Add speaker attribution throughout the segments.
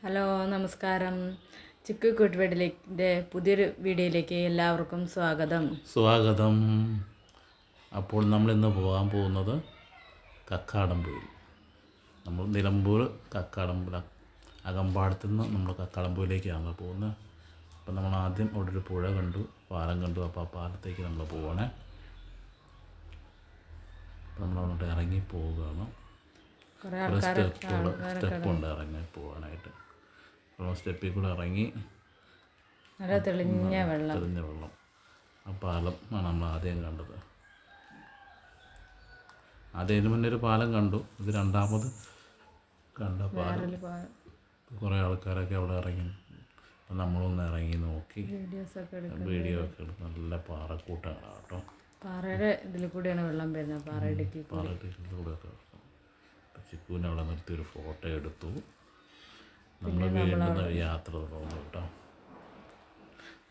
Speaker 1: Hello നമസ്കാരം. ചിക്കു കൂട്ടുവീടിൻ്റെ പുതിയൊരു വീഡിയോയിലേക്ക് എല്ലാവർക്കും
Speaker 2: സ്വാഗതം. അപ്പോൾ നമ്മളിന്ന് പോകാൻ പോകുന്നത് കക്കാടംപൊയിൽ. നമ്മൾ നിലമ്പൂർ കക്കാടംപുഴ അകമ്പാടത്തു നിന്ന് നമ്മൾ കക്കാടംപൊയിലേക്കാണ് പോകുന്നത്. അപ്പോൾ നമ്മൾ ആദ്യം അവിടെ ഒരു പുഴ കണ്ടു, പാലം കണ്ടു. അപ്പോൾ ആ പാലത്തേക്ക് നമ്മൾ പോകണേ. അപ്പോൾ നമ്മളങ്ങോട്ട് ഇറങ്ങി പോവുകയാണ്. കുറേ സ്റ്റെപ്പുണ്ട് ഇറങ്ങി പോകാനായിട്ട്. അപ്പോൾ സ്റ്റെപ്പിൽ കൂടെ ഇറങ്ങി
Speaker 1: നല്ല തെളിഞ്ഞ
Speaker 2: വെള്ളം ആ പാലം ആണ് നമ്മൾ ആദ്യം കണ്ടത്. ആദ്യം മുന്നേ ഒരു പാലം കണ്ടു, ഇത് രണ്ടാമത് കണ്ട പാലം. കുറേ ആൾക്കാരൊക്കെ അവിടെ ഇറങ്ങി. അപ്പം നമ്മളൊന്ന് ഇറങ്ങി നോക്കി വീഡിയോ ഒക്കെ എടുത്ത്. നല്ല പാറക്കൂട്ടങ്ങളാണ് കേട്ടോ.
Speaker 1: പാറയുടെ ഇതിൽ കൂടെയാണ് വെള്ളം വരുന്നത്.
Speaker 2: പാറയിടുക്കിലൂടെയൊക്കെ ചിക്കുവിനെ അവിടെ നിർത്തി ഒരു ഫോട്ടോ എടുത്തു. നമ്മൾ വീണ്ടും യാത്ര തുടർന്നു കേട്ടോ.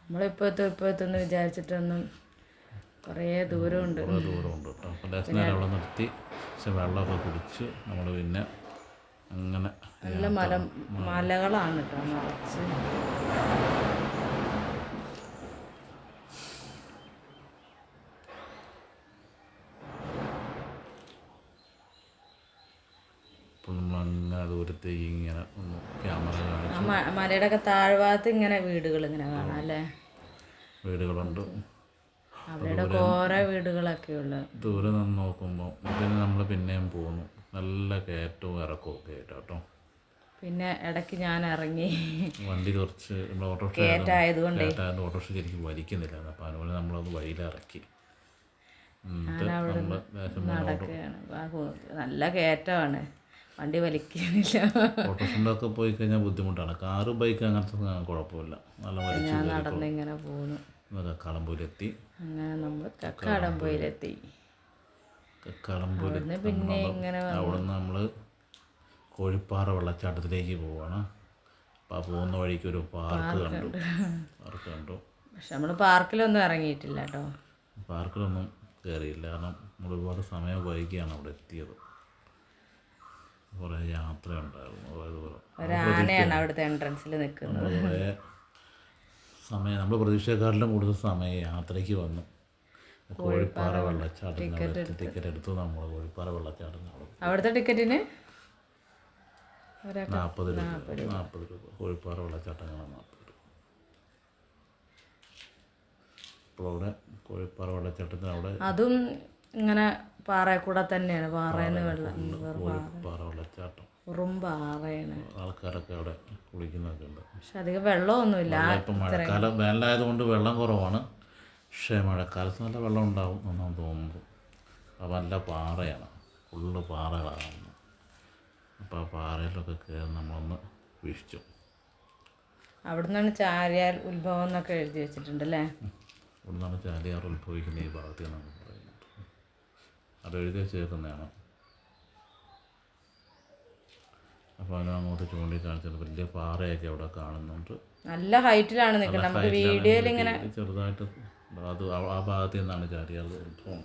Speaker 1: നമ്മളിപ്പോഴത്തെന്ന് വിചാരിച്ചിട്ടൊന്നും കുറേ ദൂരമുണ്ട്
Speaker 2: കേട്ടോ. അപ്പോൾ ലേശം അവിടെ നിർത്തി. പക്ഷെ വെള്ളമൊക്കെ കുടിച്ച് നമ്മൾ പിന്നെ അങ്ങനെ
Speaker 1: നല്ല മലകളാണ് കേട്ടോ നിറച്ച്.
Speaker 2: അപ്പോൾ നമ്മളങ്ങനെ ദൂരത്തേക്ക് ഇങ്ങനെ ഒന്ന് ക്യാമറ കാണിച്ചു.
Speaker 1: മലയുടെ ഒക്കെ താഴ്ഭാഗത്ത് ഇങ്ങനെ വീടുകൾ ഇങ്ങനെ കാണാം അല്ലേ.
Speaker 2: വീടുകളുണ്ട്
Speaker 1: അവിടെ കുറേ വീടുകളൊക്കെ ഉള്ളത്.
Speaker 2: ദൂരെ നിന്ന് നോക്കുമ്പോൾ പിന്നെ നമ്മൾ പിന്നെയും പോകുന്നു. നല്ല കയറ്റവും ഇറക്കവും ഒക്കെ ആയിട്ട് കേട്ടോ.
Speaker 1: പിന്നെ ഇടയ്ക്ക് ഞാൻ ഇറങ്ങി.
Speaker 2: വണ്ടി കുറച്ച്
Speaker 1: കയറ്റായതുകൊണ്ട്
Speaker 2: ഓട്ടോറിക്ഷ ശരിക്കും വലിക്കുന്നില്ല. അപ്പോൾ അതുപോലെ നമ്മളത് വഴിയിലിറക്കി.
Speaker 1: നടക്കുകയാണ്. നല്ല കയറ്റമാണ്, വണ്ടി വലിക്കുന്നില്ല.
Speaker 2: ഓട്ടോറിക്ഷയിലൊക്കെ പോയി കഴിഞ്ഞാൽ ബുദ്ധിമുട്ടാണ്. കാറ് ബൈക്ക് അങ്ങനത്തെ കുഴപ്പമില്ല. നല്ല
Speaker 1: ഞാൻ നടന്നിങ്ങനെ പോകുന്നു.
Speaker 2: കക്കാടംപൊയിലെത്തി.
Speaker 1: അങ്ങനെ നമ്മൾ കക്കാടംപൊയിലെത്തി. പിന്നെ ഇങ്ങനെ
Speaker 2: അവിടെ നിന്ന് നമ്മൾ കോഴിപ്പാറ വെള്ളച്ചാട്ടത്തിലേക്ക് പോവുകയാണ്. അപ്പോൾ പോകുന്ന വഴിക്ക് ഒരു പാർക്ക് കണ്ടു.
Speaker 1: പക്ഷെ നമ്മൾ പാർക്കിലൊന്നും ഇറങ്ങിയിട്ടില്ല കേട്ടോ.
Speaker 2: പാർക്കിലൊന്നും കയറിയില്ല, കാരണം നമ്മൾ ഒരുപാട് സമയം വൈകിയാണ് അവിടെ എത്തിയത്. കുറേ യാത്രയുണ്ടായിരുന്നു.
Speaker 1: ഒരാനയാണ് അവിടുത്തെ എൻട്രൻസിൽ നിൽക്കുന്നത്.
Speaker 2: കുറേ സമയം നമ്മൾ പ്രതീക്ഷക്കാരിലും കൂടുതൽ സമയം യാത്രയ്ക്ക് വന്നു. കോഴിപ്പാറ വെള്ളച്ചാട്ടം ടിക്കറ്റ് എടുത്തു. നമ്മൾ കോഴിപ്പാറ വെള്ളച്ചാട്ടം
Speaker 1: അവിടുത്തെ ടിക്കറ്റിന്
Speaker 2: 40 രൂപ. കോഴിപ്പാറ വെള്ളച്ചാട്ടങ്ങളാണ് 40 രൂപ. അപ്പോൾ അവിടെ കോഴിപ്പാറ വെള്ളച്ചാട്ടത്തിന് അവിടെ
Speaker 1: അതും ഇങ്ങനെ പാറയിൽ കൂടെ തന്നെയാണ്. പാറയിൽ വെള്ളം
Speaker 2: കോഴിപ്പാറ വെള്ളച്ചാട്ടം
Speaker 1: പാറയാണ്.
Speaker 2: ആൾക്കാരൊക്കെ അവിടെ കുളിക്കുന്നൊക്കെ ഉണ്ട്.
Speaker 1: പക്ഷെ അധികം വെള്ളമൊന്നുമില്ല.
Speaker 2: ഇപ്പം മഴക്കാലം വേനലായതുകൊണ്ട് വെള്ളം കുറവാണ്. പക്ഷേ മഴക്കാലത്ത് നല്ല വെള്ളം ഉണ്ടാവും എന്നാണ് തോന്നുന്നത്. അപ്പോൾ നല്ല പാറയാണ്, ഫുള്ള് പാറകളാണ്. അപ്പോൾ ആ പാറയിലൊക്കെ കയറി നമ്മളൊന്ന് വീക്ഷിച്ചു.
Speaker 1: അവിടെ നിന്നാണ് ചാലിയാർ ഉത്ഭവം എന്നൊക്കെ എഴുതി വെച്ചിട്ടുണ്ട് അല്ലേ.
Speaker 2: അവിടെ നിന്നാണ് ചാലിയാർ ഉത്ഭവിക്കുന്ന ഈ ഭാഗത്ത് എന്നാണ് പറയുന്നത്. അത് എഴുതി വെച്ചേക്കുന്നതാണ്. അപ്പോൾ അതിനങ്ങോട്ട് ചൂണ്ടിക്കാണിച്ചിട്ട് വലിയ പാറയൊക്കെ അവിടെ കാണുന്നുണ്ട്.
Speaker 1: നല്ല ഹൈറ്റിലാണ് നിൽക്കുന്നത്. നമുക്ക് വീഡിയോയിൽ ഇങ്ങനെ
Speaker 2: ചെറുതായിട്ട് അത് ആ ഭാഗത്ത് നിന്നാണ് ചാലിയാർ ഉത്ഭവം.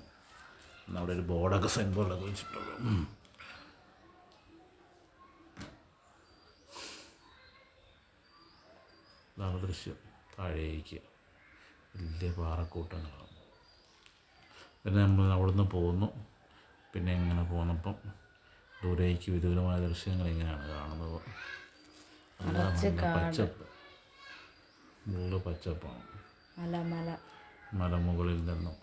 Speaker 2: അവിടെ ഒരു ബോർഡൊക്കെ സൈൻ ബോർഡൊക്കെ വെച്ചിട്ടുള്ളൂ. ഇതാണ് ദൃശ്യം. താഴേക്ക് വലിയ പാറക്കൂട്ടങ്ങളാണ്. പിന്നെ നമ്മൾ അവിടെ നിന്ന് പോകുന്നു. പിന്നെ ഇങ്ങനെ പോന്നപ്പം ദൂരേക്ക് വിദൂരമായ ദൃശ്യങ്ങൾ ഇങ്ങനെയാണ് കാണുന്നത്. പച്ചപ്പ്, മുള്ള പച്ചപ്പാണ്. മലമുകളിൽ നിന്നും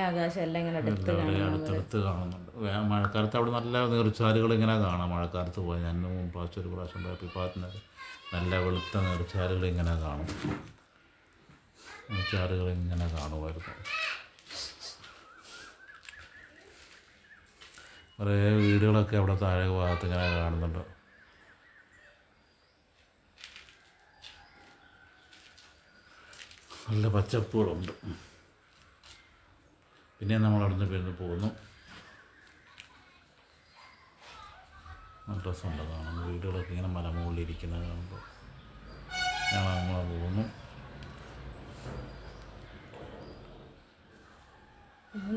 Speaker 1: ആകാശം എല്ലാം ഇങ്ങനെ
Speaker 2: അടുത്തടുത്ത് കാണുന്നുണ്ട്. മഴക്കാലത്ത് അവിടെ നല്ല നീർച്ചാലുകൾ ഇങ്ങനെ കാണാം. മഴക്കാലത്ത് പോയി ഞാൻ പ്രാവശ്യം ഒരു പ്രാവശ്യം പോയപ്പോൾ പാത്തിന് നല്ല വെളുത്ത നീർച്ചാലുകൾ ഇങ്ങനെ കാണും. നീർച്ചാലുകൾ ഇങ്ങനെ കാണുമായിരുന്നു. കുറേ വീടുകളൊക്കെ അവിടെ താഴെ ഭാഗത്ത് ഇങ്ങനെ കാണുന്നുണ്ട്. നല്ല പച്ചപ്പുകളുണ്ട്. പിന്നെ നമ്മൾ അവിടെ നിന്ന് പോകുന്നു. നല്ല രസമുണ്ട് കാണുന്നു. വീടുകളൊക്കെ ഇങ്ങനെ മലമുകളിലിരിക്കുന്നത് കാണുമ്പോൾ നമ്മൾ പോകുന്നു.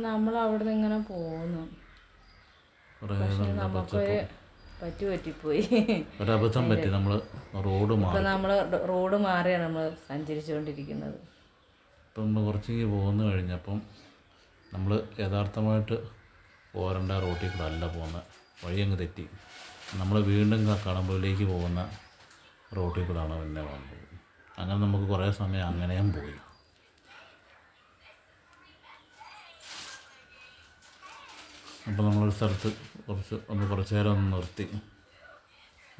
Speaker 1: നമ്മൾ അവിടെ നിന്ന് ഇങ്ങനെ പോകുന്നു.
Speaker 2: നമുക്കൊരു
Speaker 1: പറ്റിപ്പോയി.
Speaker 2: ഒരബദ്ധം പറ്റി. നമ്മൾ റോഡ്
Speaker 1: ഇപ്പം
Speaker 2: മാറി.
Speaker 1: നമ്മൾ റോഡ് മാറിയാണ് നമ്മൾ സഞ്ചരിച്ചുകൊണ്ടിരിക്കുന്നത്.
Speaker 2: ഇപ്പം നമ്മൾ കുറച്ചെങ്കിൽ പോന്നു കഴിഞ്ഞപ്പം നമ്മൾ യഥാർത്ഥമായിട്ട് പോരേണ്ട റോട്ടിൽ കൂടെ അല്ല പോകുന്നത്, വഴി അങ്ങ് തെറ്റി. നമ്മൾ വീണ്ടും കക്കാടംപൊയിലേക്ക് പോകുന്ന റോട്ടിൽ കൂടെയാണ് പിന്നെ പോകുന്നത്. അങ്ങനെ നമുക്ക് കുറേ സമയം അങ്ങനെയും പോയി. അപ്പോൾ നമ്മളൊരു സ്ഥലത്ത് കുറച്ച് നേരം ഒന്ന്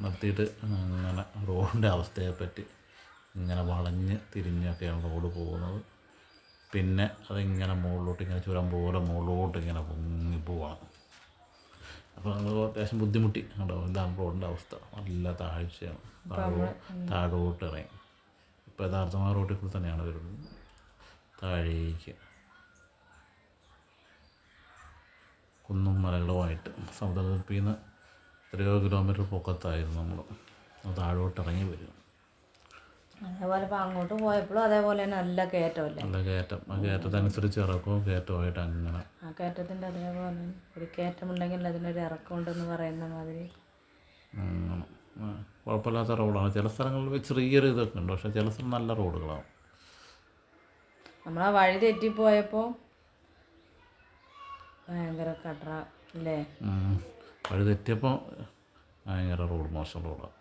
Speaker 2: നിർത്തിയിട്ട് അങ്ങനെ റോഡിൻ്റെ അവസ്ഥയെപ്പറ്റി ഇങ്ങനെ വളഞ്ഞ് തിരിഞ്ഞൊക്കെയാണ് റോഡ് പോകുന്നത്. പിന്നെ അതിങ്ങനെ മുകളിലോട്ട് ഇങ്ങനെ ചുരം പോലെ മുകളിലോട്ട് ഇങ്ങനെ പൊങ്ങി പോവാണ്. അപ്പോൾ നമ്മൾ അത്യാവശ്യം ബുദ്ധിമുട്ടി. കണ്ടോ, ഇതാണ് റോഡിൻ്റെ അവസ്ഥ. നല്ല താഴ്ചയാണ്, താഴോട്ട് ഇറങ്ങി. ഇപ്പോൾ യഥാർത്ഥമായ റോഡിൽ കൂടി തന്നെയാണ് വരുന്നത്, താഴേക്ക് കുന്നും മലകളുമായിട്ട്. സമുദ്രനിരപ്പിൽ നിന്ന് എത്രയോ കിലോമീറ്റർ പൊക്കത്തായിരുന്നു നമ്മൾ താഴോട്ട് ഇറങ്ങി വരും.
Speaker 1: അതേപോലെ ഇപ്പോൾ അങ്ങോട്ട് പോയപ്പോഴും അതേപോലെ തന്നെ നല്ല കയറ്റമല്ലേ,
Speaker 2: നല്ല കയറ്റം. ആ കയറ്റത്തനുസരിച്ച് ഇറക്കവും കയറ്റമായിട്ട് അങ്ങനെ.
Speaker 1: ആ കയറ്റത്തിൻ്റെ അതേപോലെ ഒരു കയറ്റമുണ്ടെങ്കിൽ അതിനൊരു ഇറക്കമുണ്ടെന്ന് പറയുന്ന മാതിരി
Speaker 2: അങ്ങനെ കുഴപ്പമില്ലാത്ത റോഡാണ്. ചില സ്ഥലങ്ങളിൽ ചെറിയൊരു ഇതൊക്കെ ഉണ്ട്, പക്ഷേ ചില സ്ഥലം നല്ല റോഡുകളാണ്.
Speaker 1: നമ്മളാ വഴി തെറ്റിപ്പോയപ്പോൾ ഭയങ്കര കട്ടറ അല്ലേ.
Speaker 2: വഴി തെറ്റിയപ്പോൾ ഭയങ്കര മോശം റോഡാണ്.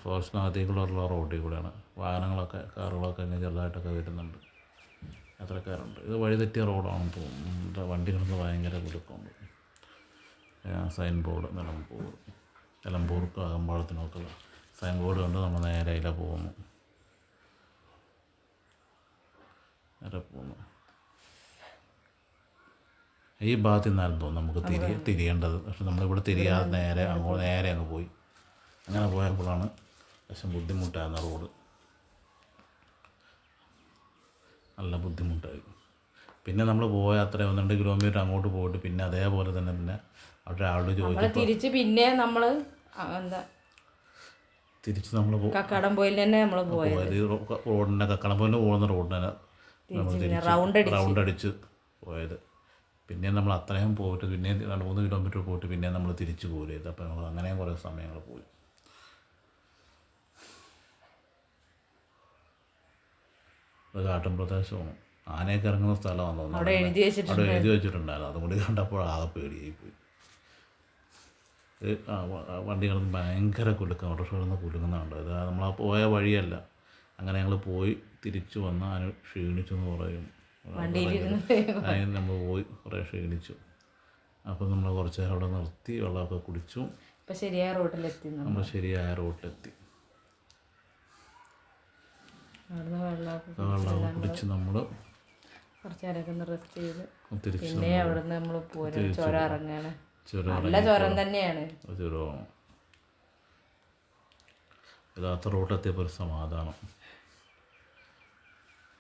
Speaker 2: ഫോറസ്റ്റിനകത്തേക്കുള്ള റോഡിൽ കൂടെയാണ് വാഹനങ്ങളൊക്കെ, കാറുകളൊക്കെ ഇങ്ങനെ ചെറുതായിട്ടൊക്കെ വരുന്നുണ്ട്, യാത്രക്കാരുണ്ട്. ഇത് വഴി തെറ്റിയ റോഡാണെന്ന് തോന്നുന്നു. വണ്ടി കിടന്ന് ഭയങ്കര കുലുക്കമുണ്ട്. സൈൻ ബോർഡ് നിലമ്പൂർക്ക് അകമ്പാടത്തിനൊക്കെ സൈൻ ബോർഡ് കണ്ട് നമ്മൾ നേരെ പോകുന്നു. ഈ ഭാഗത്ത് നിന്നാലും തോന്നും നമുക്ക് തിരിയേണ്ടത്. പക്ഷെ നമ്മളിവിടെ തിരിയാതെ നേരെ അങ്ങ് പോയി. അങ്ങനെ പോയപ്പോഴാണ് പക്ഷെ ബുദ്ധിമുട്ടായിരുന്ന റോഡ്, നല്ല ബുദ്ധിമുട്ടായി. പിന്നെ നമ്മൾ പോയ അത്ര 1-2 കിലോമീറ്റർ അങ്ങോട്ട് പോയിട്ട് പിന്നെ അതേപോലെ തന്നെ അവിടെ ആളോട് ചോദിച്ചു
Speaker 1: തിരിച്ച് പിന്നെ നമ്മൾ എന്താ
Speaker 2: തിരിച്ച് നമ്മൾ
Speaker 1: കക്കാടംപൊയിൽ തന്നെ നമ്മൾ പോയത്.
Speaker 2: റോഡിൻ്റെ കക്കാടംപൊയിലിന് പോകുന്ന റോഡിനെ നമ്മൾ റൗണ്ട് അടിച്ച് പോയത്. പിന്നെ നമ്മൾ അത്രയും പോയിട്ട് പിന്നെ 2-3 കിലോമീറ്റർ പോയിട്ട് പിന്നെ നമ്മൾ തിരിച്ച് പോരുത്. അപ്പോൾ നമ്മൾ അങ്ങനെയും കുറേ സമയങ്ങൾ പോയി. അത് കാട്ടും പ്രദേശമാണ്, ആനയൊക്കെ ഇറങ്ങുന്ന സ്ഥലമാണെന്ന് തോന്നുന്നു. അവിടെ എഴുതി വെച്ചിട്ടുണ്ടായിരുന്നു. അതുകൊണ്ട് കണ്ടപ്പോൾ ആകെ പേടിയായി പോയി. വണ്ടി കിടന്ന് ഭയങ്കര കുലുക്കം, ഓട്ടോറിക്ഷ കിടന്ന് കുലുങ്ങുന്നുണ്ട്. ഇത് നമ്മൾ പോയ വഴിയല്ല. അങ്ങനെ ഞങ്ങൾ പോയി തിരിച്ചു വന്ന് അതിന് ക്ഷീണിച്ചെന്ന് പറയും. അതിന് നമ്മൾ പോയി കുറേ ക്ഷീണിച്ചു. അപ്പോൾ നമ്മൾ കുറച്ച് നേരം അവിടെ നിർത്തി വെള്ളമൊക്കെ കുടിച്ചു.
Speaker 1: നമ്മൾ ശരിയായ റോട്ടിലെത്തി.
Speaker 2: വെള്ളമൊക്കെ കുടിച്ച് നമ്മൾ
Speaker 1: കുറച്ച് നേരമൊക്കെ റെസ്റ്റ് ചെയ്ത് പിന്നെ അവിടെ നിന്ന് നമ്മൾ ചുരം ഇറങ്ങുകയാണ്. നല്ല ചുരം തന്നെയാണ്.
Speaker 2: ചുരമാണ്. യഥാർത്ഥ റോട്ടെത്തിയപ്പോൾ ഒരു സമാധാനം.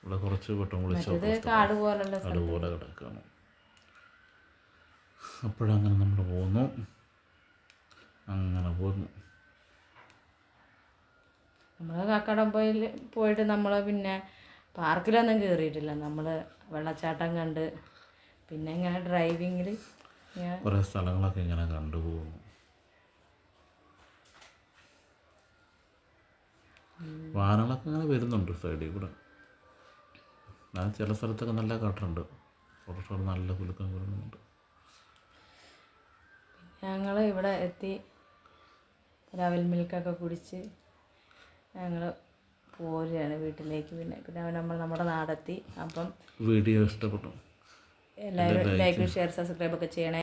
Speaker 2: ഇവിടെ കുറച്ച് വെട്ടം കുളിച്ച്
Speaker 1: കാട് പോലെ
Speaker 2: കിടക്കുകയാണ്. അപ്പോഴങ്ങനെ നമ്മൾ പോന്നു.
Speaker 1: നമ്മൾ കക്കാടംപൊയിൽ പോയിട്ട് നമ്മൾ പിന്നെ പാർക്കിലൊന്നും കയറിയിട്ടില്ല. നമ്മൾ വെള്ളച്ചാട്ടം കണ്ട് പിന്നെ ഇങ്ങനെ ഡ്രൈവിങ്ങിൽ
Speaker 2: കുറേ സ്ഥലങ്ങളൊക്കെ ഇങ്ങനെ കണ്ടുപോകുന്നു. വാഹനങ്ങളൊക്കെ ഇങ്ങനെ വരുന്നുണ്ട് സൈഡിൽ കൂടെ. ചില സ്ഥലത്തൊക്കെ നല്ല കാട്ടുണ്ട്, കുറച്ച് നല്ല കുലുക്കം വരുന്നുണ്ട്.
Speaker 1: ഞങ്ങൾ ഇവിടെ എത്തി രാവിലെ മിൽക്കൊക്കെ കുടിച്ച് ഞങ്ങൾ പോരുകയാണ് വീട്ടിലേക്ക്. പിന്നെ നമ്മുടെ നാടെത്തി. അപ്പം
Speaker 2: വീഡിയോ ഇഷ്ടപ്പെട്ടു,
Speaker 1: എല്ലാവരും ലൈക്ക്, ഷെയർ, സബ്സ്ക്രൈബ് ഒക്കെ ചെയ്യണേ.